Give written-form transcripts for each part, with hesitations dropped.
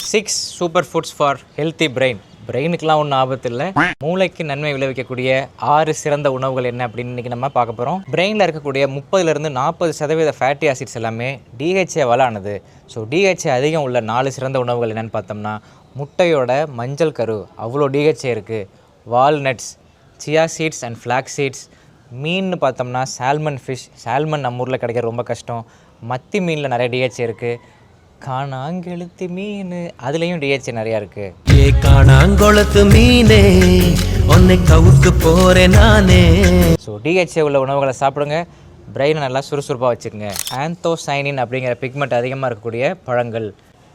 6 super foods for healthy brain. பிரெயினுக்கெலாம் ஒன்றும் ஆபத்து இல்லை, மூளைக்கு நன்மை விளைவிக்கக்கூடிய 6 சிறந்த உணவுகள் என்ன அப்படின்னு இன்றைக்கி நம்ம பார்க்க போகிறோம். பிரெயினில் இருக்கக்கூடிய 30-40% ஃபேட்டி ஆசிட்ஸ் எல்லாமே டிஹெச்ஏவால் ஆனது. ஸோ டிஹெச்ஏ அதிகம் உள்ள 4 சிறந்த உணவுகள் என்னென்னு பார்த்தோம்னா, முட்டையோட மஞ்சள் கரு அவ்வளோ டிஹெச்ஏ இருக்குது, walnuts, chia seeds and flax seeds, மீன் பார்த்தோம்னா சால்மன் ஃபிஷ், சால்மன் நம்ம ஊரில் கிடைக்க ரொம்ப கஷ்டம், மத்தி மீனில் நிறைய டிஹெச்ஏ இருக்குது, காணாங்கெழுத்து மீன் அதுலேயும் டிஹெச்ஏ நிறையா இருக்குது. ஏ காணாங்கொழுத்து மீனே உன்னை கவுக்கு போகிறேன் நானே. ஸோ டிஹெச்ஏ உள்ள உணவுகளை சாப்பிடுங்க, பிரெயினை நல்லா சுறுசுறுப்பாக வச்சுக்கோங்க. ஆந்தோசைனின் அப்படிங்கிற பிக்மெண்ட் அதிகமாக இருக்கக்கூடிய பழங்கள்,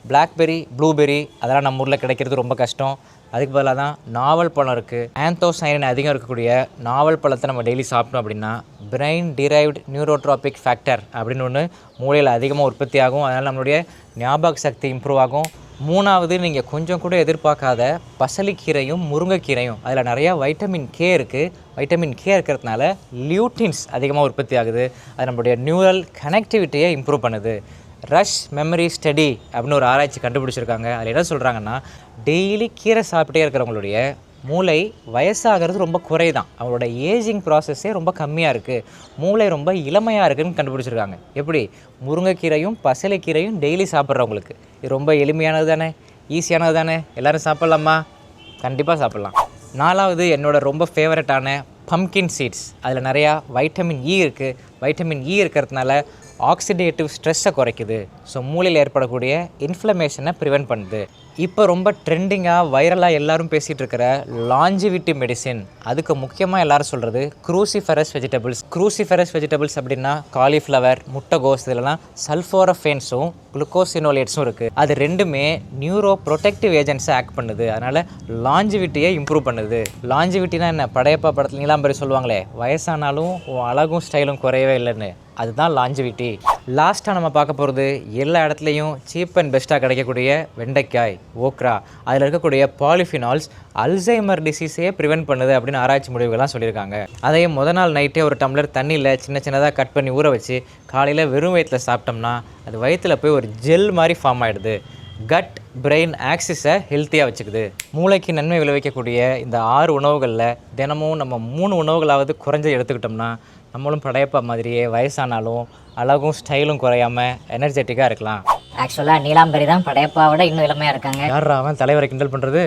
பிளாக்பெரி, ப்ளூபெரி அதெல்லாம் நம்ம ஊரில் கிடைக்கிறது ரொம்ப கஷ்டம். அதுக்கு பதிலாக தான் நாவல் பழம் இருக்குது. ஆந்தோசைனின் அதிகம் இருக்கக்கூடிய நாவல் பழத்தை நம்ம டெய்லி சாப்பிட்டோம் அப்படின்னா பிரெயின் டிரைவ்டு நியூரோட்ராபிக் ஃபேக்டர் அப்படின்னு ஒன்று மூளையில் அதிகமாக உற்பத்தி ஆகும். அதனால் நம்மளுடைய ஞாபக சக்தி இம்ப்ரூவ் ஆகும். 3வது, நீங்கள் கொஞ்சம் கூட எதிர்பார்க்காத பசலிக்கீரையும் முருங்கைக்கீரையும், அதில் நிறையா வைட்டமின் கே இருக்குது. வைட்டமின் கே இருக்கிறதுனால லியூட்டின்ஸ் அதிகமாக உற்பத்தி ஆகுது. அது நம்மளுடைய நியூரல் கனெக்டிவிட்டியை இம்ப்ரூவ் பண்ணுது. ரஷ் மெமரி ஸ்டடி அப்படின்னு ஒரு ஆராய்ச்சி கண்டுபிடிச்சிருக்காங்க. அதில் என்ன சொல்கிறாங்கன்னா, டெய்லி கீரை சாப்பிட்டே இருக்கிறவங்களுடைய மூளை வயசாகிறது ரொம்ப குறைதான், அவங்களோட ஏஜிங் ப்ராசஸே ரொம்ப கம்மியாக இருக்குது, மூளை ரொம்ப இளமையாக இருக்குதுன்னு கண்டுபிடிச்சிருக்காங்க. எப்படி? முருங்கைக்கீரையும் பசலைக்கீரையும் டெய்லி சாப்பிட்றவங்களுக்கு இது ரொம்ப எளிமையானது தானே, ஈஸியானது தானே, எல்லோரும் சாப்பிட்லாமா? கண்டிப்பாக சாப்பிட்லாம். 4வது, என்னோட ரொம்ப ஃபேவரட்டான பம்கின் சீட்ஸ். அதில் நிறையா வைட்டமின் இ இருக்குது. வைட்டமின் இ இருக்கிறதுனால ஆக்சிடேட்டிவ் ஸ்ட்ரெஸ்ஸை குறைக்குது. ஸோ மூளையில் ஏற்படக்கூடிய இன்ஃப்ளமேஷனை ப்ரிவென்ட் பண்ணுது. இப்போ ரொம்ப ட்ரெண்டிங்காக வைரலாக எல்லோரும் பேசிகிட்டு இருக்கிற லாஞ்சிவிட்டி மெடிசின், அதுக்கு முக்கியமாக எல்லோரும் சொல்கிறது க்ரூசிஃபெரஸ் வெஜிடபிள்ஸ். க்ரூசிஃபெரஸ் வெஜிடபிள்ஸ் அப்படின்னா காலிஃப்ளவர், முட்டைகோஸ், இதெல்லாம் சல்ஃபோரஃபேன்ஸும் குளுக்கோசினோலேட்ஸும் இருக்குது. அது ரெண்டுமே நியூரோ ப்ரொடெக்டிவ் ஏஜென்ட்ஸை ஆக்ட் பண்ணுது. அதனால் லாஞ்சிவிட்டியை இம்ப்ரூவ் பண்ணுது. லாஞ்சிவிட்டினா என்ன? படையப்பா படத்துல நீலாம்பரி சொல்லுவாங்களே, வயசானாலும் அழகும் ஸ்டைலும் குறையவே இல்லைன்னு, அதுதான் லாஞ்சிவிட்டி. லாஸ்ட்டாக நம்ம பார்க்க போகிறது எல்லா இடத்துலையும் சீப் அண்ட் பெஸ்ட்டாக கிடைக்கக்கூடிய வெண்டைக்காய், ஓக்ரா. அதில் இருக்கக்கூடிய பாலிஃபினால்ஸ் அல்சைமர் டிசீஸே ப்ரிவென்ட் பண்ணுது அப்படின்னு ஆராய்ச்சி முடிவுகள்லாம் சொல்லியிருக்காங்க. அதையும் நாள் நைட்டே ஒரு டம்ளர் தண்ணியில் சின்னதாக கட் பண்ணி ஊற வச்சு காலையில் வெறும் வயிற்றில் சாப்பிட்டோம்னா அது வயிற்றில் போய் ஒரு ஜெல் மாதிரி ஃபார்ம் ஆகிடுது. கட் பிரெயின் ஆக்சிஸை ஹெல்த்தியாக வச்சுக்குது. மூளைக்கு நன்மை விளைவிக்கக்கூடிய இந்த 6 உணவுகளில் தினமும் நம்ம 3 உணவுகளாவது குறைஞ்சு எடுத்துக்கிட்டோம்னா நம்மளும் படையப்பா மாதிரியே வயசானாலும் அழகும் ஸ்டைலும் குறையாமல் எனர்ஜெட்டிக்காக இருக்கலாம். ஆக்சுவலாக நீலாம்பரி தான் படையப்பாவோட இன்னும் இளமையாக இருக்காங்க. யாரா அவன் தலைவரை கிண்டல் பண்ணுறது?